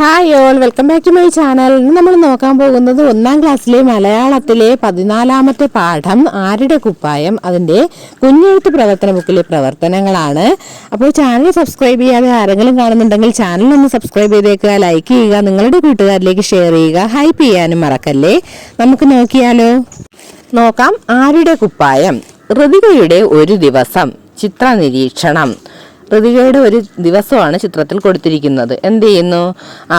Hi all, welcome back to my channel. ഇന്ന് നമ്മൾ നോക്കാൻ പോകുന്നത് 1ാം ക്ലാസ്സിലെ മലയാളത്തിലെ 14ാമത്തെ പാഠം ആരുടെ കുപ്പായം, അതിൻ്റെ കുഞ്ഞെഴുത്ത് പ്രവർത്തന ബുക്കിലെ പ്രവർത്തനങ്ങളാണ്. അപ്പോൾ ചാനൽ സബ്സ്ക്രൈബ് ചെയ്യാതെ ആരെങ്കിലും കാണുന്നുണ്ടെങ്കിൽ ചാനൽ ഒന്ന് സബ്സ്ക്രൈബ് ചെയ്തേക്കുക, ലൈക്ക് ചെയ്യുക, നിങ്ങളുടെ കൂട്ടുകാരിലേക്ക് ഷെയർ ചെയ്യുക, ഹൈപ്പ് ചെയ്യാനും മറക്കല്ലേ. നമുക്ക് നോക്കാം. ആരുടെ കുപ്പായം. ഋതികയുടെ ഒരു ദിവസം. ചിത്ര നിരീക്ഷണം. ഋതികയുടെ ഒരു ദിവസമാണ് ചിത്രത്തിൽ കൊടുത്തിരിക്കുന്നത്. എന്ത് ചെയ്യുന്നു?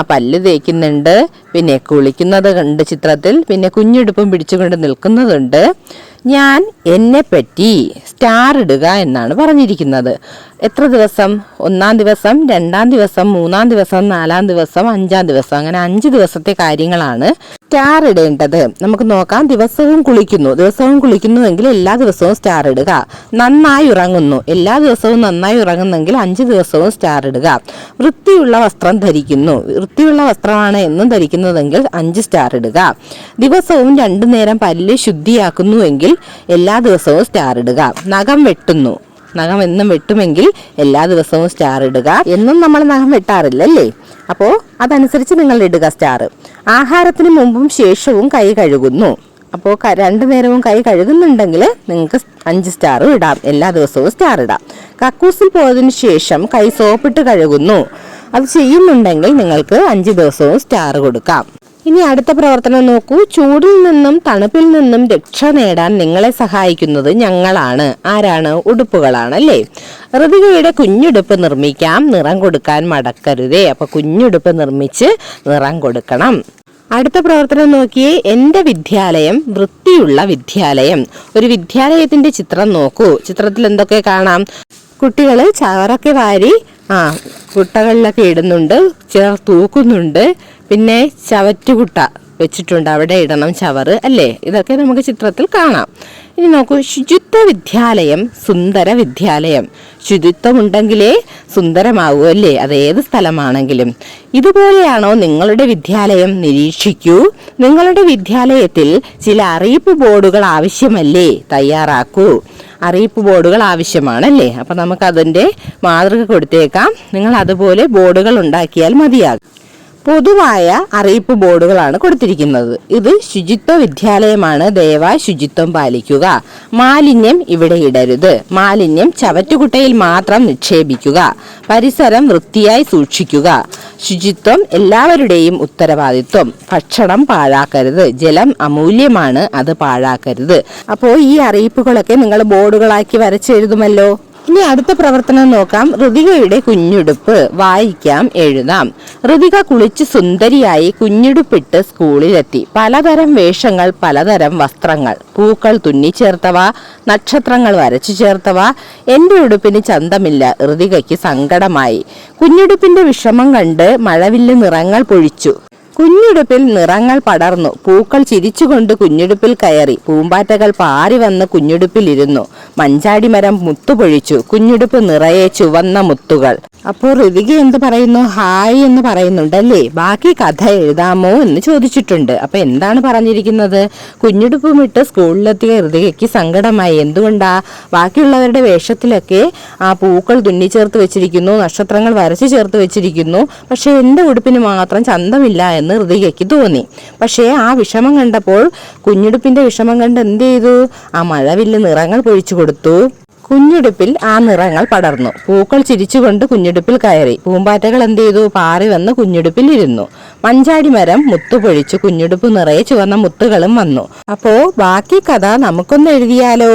പല്ല് തേക്കുന്നുണ്ട്, പിന്നെ കുളിക്കുന്നത് കണ്ട് ചിത്രത്തിൽ, പിന്നെ കുഞ്ഞുടുപ്പും പിടിച്ചുകൊണ്ട് നിൽക്കുന്നതുണ്ട്. ഞാൻ എന്നെപ്പറ്റി സ്റ്റാർ ഇടുക എന്നാണ് പറഞ്ഞിരിക്കുന്നത്. എത്ര ദിവസം? 1ാം ദിവസം, 2ാം ദിവസം, 3ാം ദിവസം, 4ാം ദിവസം, 5ാം ദിവസം, അങ്ങനെ 5 ദിവസത്തെ കാര്യങ്ങളാണ് സ്റ്റാർ ഇടേണ്ടത്. നമുക്ക് നോക്കാം. ദിവസവും കുളിക്കുന്നുവെങ്കിൽ എല്ലാ ദിവസവും സ്റ്റാർ ഇടുക. നന്നായി ഉറങ്ങുന്നു, എല്ലാ ദിവസവും നന്നായി ഉറങ്ങുന്നെങ്കിൽ 5 ദിവസവും സ്റ്റാർ ഇടുക. വൃത്തിയുള്ള വസ്ത്രം ധരിക്കുന്നു, വൃത്തിയുള്ള വസ്ത്രമാണ് എന്നും ധരിക്കുന്നതെങ്കിൽ 5 സ്റ്റാർ ഇടുക. ദിവസവും 2 നേരം പല്ല് ശുദ്ധിയാക്കുന്നുവെങ്കിൽ എല്ലാ ദിവസവും സ്റ്റാർ ഇടുക. നഖം എന്നും വെട്ടുമെങ്കിൽ എല്ലാ ദിവസവും സ്റ്റാർ ഇടുക. എന്നും നമ്മൾ നഖം വെട്ടാറില്ലല്ലേ, അപ്പോൾ അതനുസരിച്ച് നിങ്ങൾ ഇടുക സ്റ്റാർ. ആഹാരത്തിന് മുമ്പും ശേഷവും കൈ കഴുകുന്നു, അപ്പോൾ 2 നേരവും കൈ കഴുകുന്നുണ്ടെങ്കിൽ നിങ്ങൾക്ക് 5 സ്റ്റാറും ഇടാം, എല്ലാ ദിവസവും സ്റ്റാർ ഇടാം. കക്കൂസിൽ പോയതിനു ശേഷം കൈ സോപ്പിട്ട് കഴുകുന്നു, അത് ചെയ്യുന്നുണ്ടെങ്കിൽ നിങ്ങൾക്ക് 5 ദിവസവും സ്റ്റാർ കൊടുക്കാം. ഇനി അടുത്ത പ്രവർത്തനം നോക്കൂ. ചൂടിൽ നിന്നും തണുപ്പിൽ നിന്നും രക്ഷ നേടാൻ നിങ്ങളെ സഹായിക്കുന്നത് ഞങ്ങളാണ്. ആരാണ്? ഉടുപ്പുകളാണ് അല്ലേ. ഋതികയുടെ കുഞ്ഞുടുപ്പ് നിർമ്മിക്കാം, നിറം കൊടുക്കാൻ മടക്കരുതേ. അപ്പൊ കുഞ്ഞുടുപ്പ് നിർമ്മിച്ച് നിറം കൊടുക്കണം. അടുത്ത പ്രവർത്തനം നോക്കിയേ. എന്റെ വിദ്യാലയം വൃത്തിയുള്ള വിദ്യാലയം. ഒരു വിദ്യാലയത്തിന്റെ ചിത്രം നോക്കൂ. ചിത്രത്തിൽ എന്തൊക്കെ കാണാം? കുട്ടികള് ചവറൊക്കെ വാരി കുട്ടകളിലൊക്കെ ഇടുന്നുണ്ട്, ചിലർ തൂക്കുന്നുണ്ട്, പിന്നെ ചവറ്റുകുട്ട വെച്ചിട്ടുണ്ട്, അവിടെ ഇടണം ചവറ് അല്ലേ. ഇതൊക്കെ നമുക്ക് ചിത്രത്തിൽ കാണാം. ഇനി നോക്കൂ. ശുചിത്വ വിദ്യാലയം സുന്ദര വിദ്യാലയം. ശുചിത്വം ഉണ്ടെങ്കിലേ സുന്ദരമാകൂ അല്ലേ, അതേത് സ്ഥലമാണെങ്കിലും. ഇതുപോലെയാണോ നിങ്ങളുടെ വിദ്യാലയം? നിരീക്ഷിക്കൂ. നിങ്ങളുടെ വിദ്യാലയത്തിൽ ചില അറിയിപ്പ് ബോർഡുകൾ ആവശ്യമല്ലേ, തയ്യാറാക്കൂ. അറിയിപ്പ് ബോർഡുകൾ ആവശ്യമാണല്ലേ, അപ്പൊ നമുക്ക് അതിന്റെ മാതൃക കൊടുത്തേക്കാം. നിങ്ങൾ അതുപോലെ ബോർഡുകൾ ഉണ്ടാക്കിയാൽ മതിയാകും. പൊതുവായ അറിയിപ്പ് ബോർഡുകളാണ് കൊടുത്തിരിക്കുന്നത്. ഇത് ശുചിത്വ വിദ്യാലയമാണ്, ദയവായി ശുചിത്വം പാലിക്കുക. മാലിന്യം ഇവിടെ ഇടരുത്. മാലിന്യം ചവറ്റുകുട്ടയിൽ മാത്രം നിക്ഷേപിക്കുക. പരിസരം വൃത്തിയായി സൂക്ഷിക്കുക. ശുചിത്വം എല്ലാവരുടെയും ഉത്തരവാദിത്വം. ഭക്ഷണം പാഴാക്കരുത്. ജലം അമൂല്യമാണ്, അത് പാഴാക്കരുത്. അപ്പോൾ ഈ അറിയിപ്പുകളൊക്കെ നിങ്ങൾ ബോർഡുകളാക്കി വരച്ചെഴുതുമല്ലോ. ഇനി അടുത്ത പ്രവർത്തനം നോക്കാം. ഋതികയുടെ കുഞ്ഞുടുപ്പ്. വായിക്കാം, എഴുതാം. ഋതിക കുളിച്ച് സുന്ദരിയായി കുഞ്ഞുടുപ്പിട്ട് സ്കൂളിലെത്തി. പലതരം വേഷങ്ങൾ, പലതരം വസ്ത്രങ്ങൾ, പൂക്കൾ തുന്നിച്ചേർത്തവ, നക്ഷത്രങ്ങൾ വരച്ചു ചേർത്തവ. എന്റെ ഉടുപ്പിന് ചന്തമില്ല. ഋതികയ്ക്ക് സങ്കടമായി. കുഞ്ഞുടുപ്പിന്റെ വിഷമം കണ്ട് മഴവില്ല് നിറങ്ങൾ പൊഴിച്ചു. കുഞ്ഞുടുപ്പിൽ നിറങ്ങൾ പടർന്നു. പൂക്കൾ ചിരിച്ചുകൊണ്ട് കുഞ്ഞുടുപ്പിൽ കയറി. പൂമ്പാറ്റകൾ പാറി വന്ന് കുഞ്ഞുടുപ്പിൽ ഇരുന്നു. മഞ്ചാടി മരം മുത്തുപൊഴിച്ചു. കുഞ്ഞുടുപ്പ് നിറയെ ചുവന്ന മുത്തുകൾ. അപ്പോൾ ഋതിക എന്ത് പറയുന്നു? ഹായ് എന്ന് പറയുന്നുണ്ടല്ലേ. ബാക്കി കഥ എഴുതാമോ എന്ന് ചോദിച്ചിട്ടുണ്ട്. അപ്പൊ എന്താണ് പറഞ്ഞിരിക്കുന്നത്? കുഞ്ഞുടുപ്പും ഇട്ട് സ്കൂളിലെത്തിയ ഋതികയ്ക്ക് സങ്കടമായി. എന്തുകൊണ്ടാ? ബാക്കിയുള്ളവരുടെ വേഷത്തിലൊക്കെ പൂക്കൾ തുന്നിച്ചേർത്ത് വെച്ചിരിക്കുന്നു, നക്ഷത്രങ്ങൾ വരച്ചു ചേർത്ത് വെച്ചിരിക്കുന്നു, പക്ഷെ എന്റെ ഉടുപ്പിന് മാത്രം ചന്തമില്ല എന്ന് ഋതികയ്ക്ക് തോന്നി. പക്ഷേ ആ വിഷമം കണ്ടപ്പോൾ, കുഞ്ഞുടുപ്പിന്റെ വിഷമം കണ്ട് എന്ത് ചെയ്തു? മഴവില്ല് നിറങ്ങൾ പൊഴിച്ചു കൊടുത്തു. കുഞ്ഞുടുപ്പിൽ ആ നിറങ്ങൾ പടർന്നു. പൂക്കൾ ചിരിച്ചുകൊണ്ട് കുഞ്ഞുടുപ്പിൽ കയറി. പൂമ്പാറ്റകൾ എന്ത് ചെയ്തു? പാറി വന്ന് കുഞ്ഞുടുപ്പിൽ ഇരുന്നു. മഞ്ചാടി മരം മുത്തുപൊഴിച്ചു. കുഞ്ഞുടുപ്പ് നിറയെ ചുവന്ന മുത്തുകളും വന്നു. അപ്പോ ബാക്കി കഥ നമുക്കൊന്ന് എഴുതിയാലോ?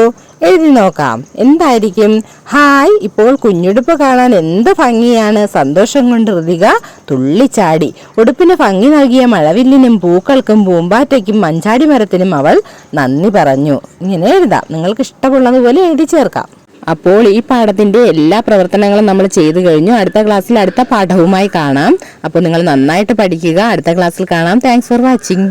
എഴുതി നോക്കാം. എന്തായിരിക്കും? ഹായ്, ഇപ്പോൾ കുഞ്ഞുടുപ്പ് കാണാൻ എന്ത് ഭംഗിയാണ്. സന്തോഷം കൊണ്ട് ഋതിക തുള്ളിച്ചാടി. ഉടുപ്പിന് ഭംഗി നൽകിയ മഴവില്ലിനും പൂക്കൾക്കും പൂമ്പാറ്റയ്ക്കും മഞ്ചാടി മരത്തിനും അവൾ നന്ദി പറഞ്ഞു. ഇങ്ങനെ എഴുതാം. നിങ്ങൾക്ക് ഇഷ്ടമുള്ളതുപോലെ എഴുതി ചേർക്കാം. അപ്പോൾ ഈ പാഠത്തിന്റെ എല്ലാ പ്രവർത്തനങ്ങളും നമ്മൾ ചെയ്തു കഴിഞ്ഞു. അടുത്ത ക്ലാസ്സിൽ അടുത്ത പാഠവുമായി കാണാം. അപ്പോൾ നിങ്ങൾ നന്നായിട്ട് പഠിക്കുക. അടുത്ത ക്ലാസ്സിൽ കാണാം. Thanks for watching.